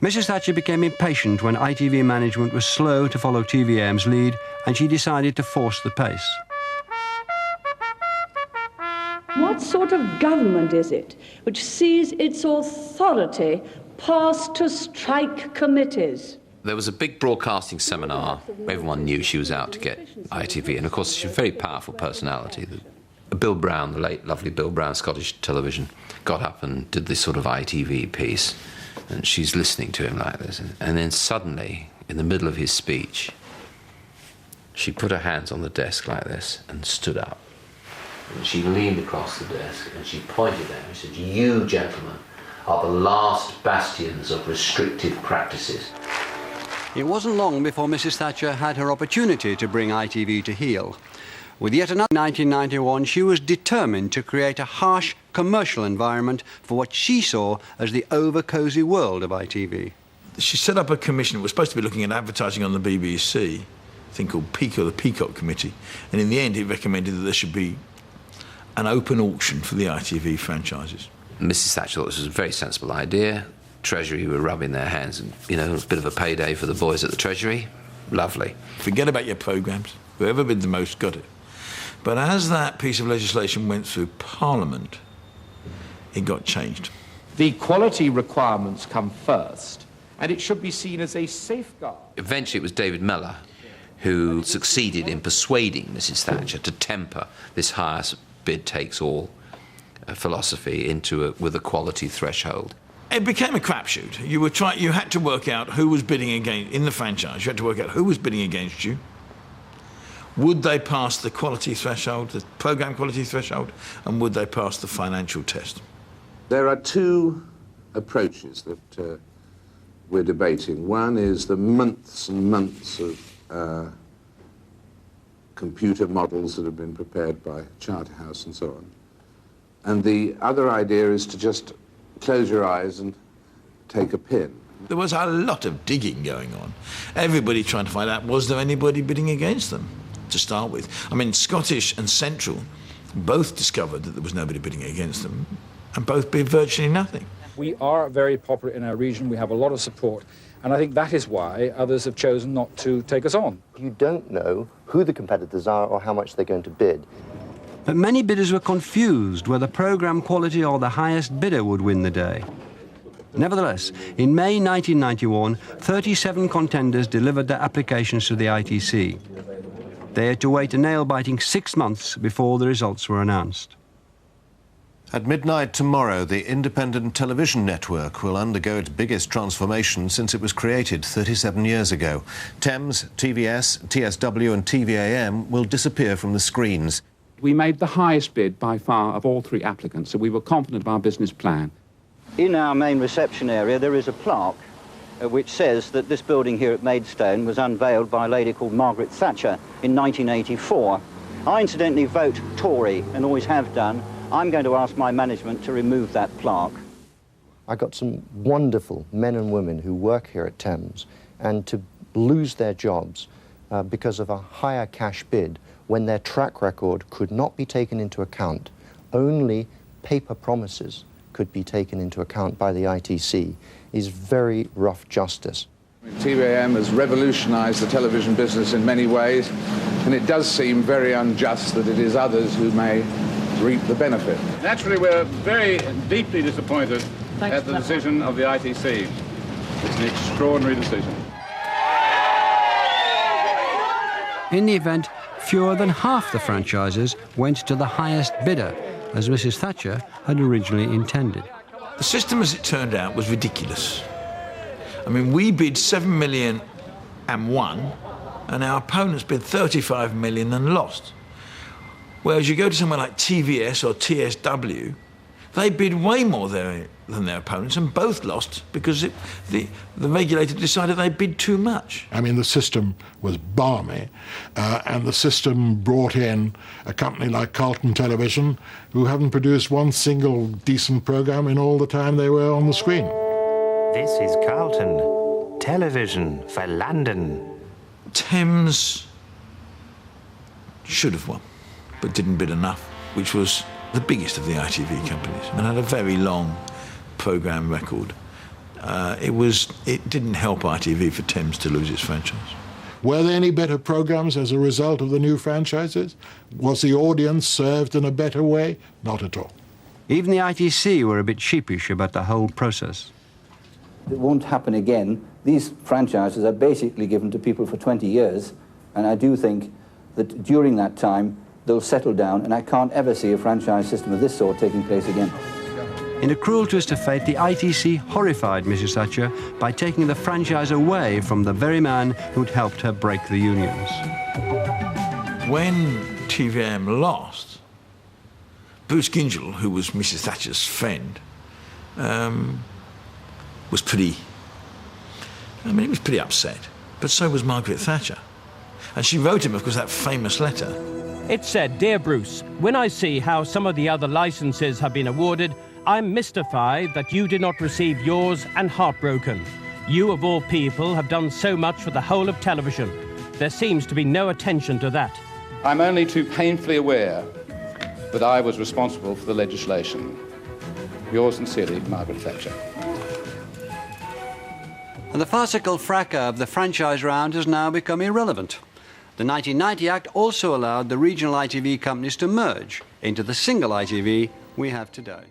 Mrs. Thatcher became impatient when ITV management was slow to follow TVM's lead, and she decided to force the pace. What sort of government is it which sees its authority passed to strike committees? There was a big broadcasting seminar. Everyone knew she was out to get ITV, and of course she's a very powerful personality. Bill Brown, the late lovely Bill Brown, Scottish Television, got up and did this sort of ITV piece, and she's listening to him like this, and then suddenly, in the middle of his speech, she put her hands on the desk like this and stood up. And she leaned across the desk and she pointed at him and said, "You gentlemen are the last bastions of restrictive practices." It wasn't long before Mrs. Thatcher had her opportunity to bring ITV to heel. With yet another 1991, she was determined to create a harsh commercial environment for what she saw as the over-cosy world of ITV. She set up a commission that was supposed to be looking at advertising on the BBC, a thing called the Peacock Committee, and in the end it recommended that there should be an open auction for the ITV franchises. Mrs. Thatcher thought this was a very sensible idea. Treasury were rubbing their hands, and, you know, a bit of a payday for the boys at the Treasury. Lovely. Forget about your programmes. Whoever bid the most got it. But as that piece of legislation went through Parliament, it got changed. The quality requirements come first, and it should be seen as a safeguard. Eventually it was David Mellor who succeeded in persuading Mrs. Thatcher to temper this highest bid takes all philosophy with a quality threshold. It became a crapshoot. You had to work out who was bidding against in the franchise. You had to work out who was bidding against you. Would they pass the quality threshold, the programme quality threshold, and would they pass the financial test? There are two approaches that we're debating. One is the months and months of computer models that have been prepared by Charterhouse and so on. And the other idea is to just close your eyes and take a pin. There was a lot of digging going on. Everybody trying to find out, was there anybody bidding against them to start with? I mean, Scottish and Central both discovered that there was nobody bidding against them, and both bid virtually nothing. We are very popular in our region. We have a lot of support, and I think that is why others have chosen not to take us on. You don't know who the competitors are or how much they're going to bid. But many bidders were confused whether programme quality or the highest bidder would win the day. Nevertheless, in May 1991, 37 contenders delivered their applications to the ITC. They had to wait a nail-biting 6 months before the results were announced. At midnight tomorrow, the independent television network will undergo its biggest transformation since it was created 37 years ago. Thames, TVS, TSW and TVAM will disappear from the screens. We made the highest bid by far of all three applicants, so we were confident of our business plan. In our main reception area, there is a plaque which says that this building here at Maidstone was unveiled by a lady called Margaret Thatcher in 1984. I incidentally vote Tory and always have done. I'm going to ask my management to remove that plaque. I got some wonderful men and women who work here at Thames, and to lose their jobs because of a higher cash bid when their track record could not be taken into account, only paper promises could be taken into account by the ITC, is very rough justice. TVAM has revolutionised the television business in many ways, and it does seem very unjust that it is others who may reap the benefit. Naturally, we're very deeply disappointed at the decision of the ITC. It's an extraordinary decision. In the event, fewer than half the franchises went to the highest bidder, as Mrs. Thatcher had originally intended. The system, as it turned out, was ridiculous. I mean, we bid 7 million and won, and our opponents bid 35 million and lost. Whereas you go to somewhere like TVS or TSW, they bid way more than their opponents, and both lost because the regulator decided they bid too much. I mean, the system was balmy, and the system brought in a company like Carlton Television, who haven't produced one single decent programme in all the time they were on the screen. This is Carlton Television for London. Thames should have won, but didn't bid enough, which was the biggest of the ITV companies, and had a very long programme record. it didn't help ITV for Thames to lose its franchise. Were there any better programs as a result of the new franchises? Was the audience served in a better way? Not at all. Even the ITC were a bit sheepish about the whole process. It won't happen again. These franchises are basically given to people for 20 years, and I do think that during that time they'll settle down, and I can't ever see a franchise system of this sort taking place again. In a cruel twist of fate, the ITC horrified Mrs. Thatcher by taking the franchise away from the very man who'd helped her break the unions. When TVM lost, Bruce Gingell, who was Mrs. Thatcher's friend, was pretty upset. But so was Margaret Thatcher. And she wrote him, of course, that famous letter. It said, "Dear Bruce, when I see how some of the other licenses have been awarded, I'm mystified that you did not receive yours and heartbroken. You, of all people, have done so much for the whole of television. There seems to be no attention to that." I'm only too painfully aware that I was responsible for the legislation. Yours sincerely, Margaret Thatcher. And the farcical fracas of the franchise round has now become irrelevant. The 1990 Act also allowed the regional ITV companies to merge into the single ITV we have today.